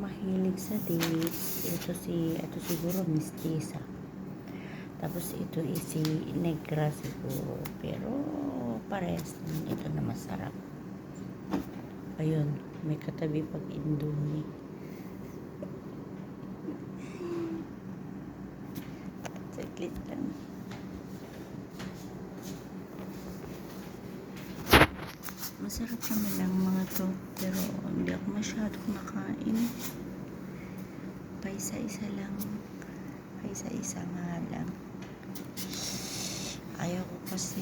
mahilig sa dates, ito siguro mistisa. Tapos ito is si Negra siguro. Pero parehas naman ito na masarap. Ayun, may katabi pag Indomie. Saglit lang. Masarap naman lang mga to, pero hindi ako masyado kumakain. Paisa-isa lang. Paisa-isa nga lang. Ayaw ko kasi.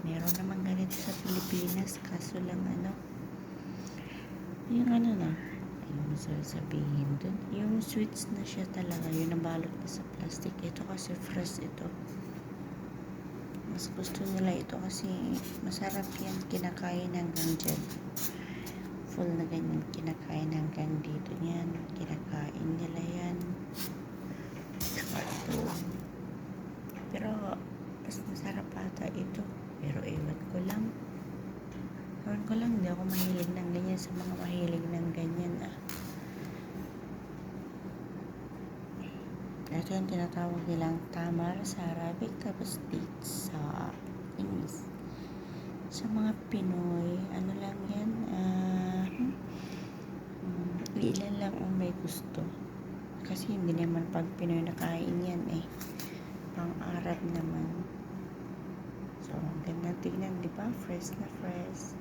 Meron naman ganito sa Pilipinas, kaso lang yung na, yung sasabihin dun, yung sweets na siya talaga, yung nabalot na sa plastic. Ito kasi fresh ito. Mas gusto nila ito kasi masarap yan, kinakain hanggang dyan. Full na ganyan, kinakain hanggang dito yan. Kinakain nila yan. Saka ito. Pero, mas masarap ata ito. Pero ewan ko lang, hindi ako mahilig ng ganyan sa mga mahilig ng ganyan Ito yung tinatawag nilang tamar sa Arabic, tapos dates sa English. Sa mga Pinoy, ano lang yan, ilan lang ang may gusto. Kasi hindi naman pag Pinoy nakain yan pang Arab naman. So, ganda tignan, di ba? Fresh na fresh.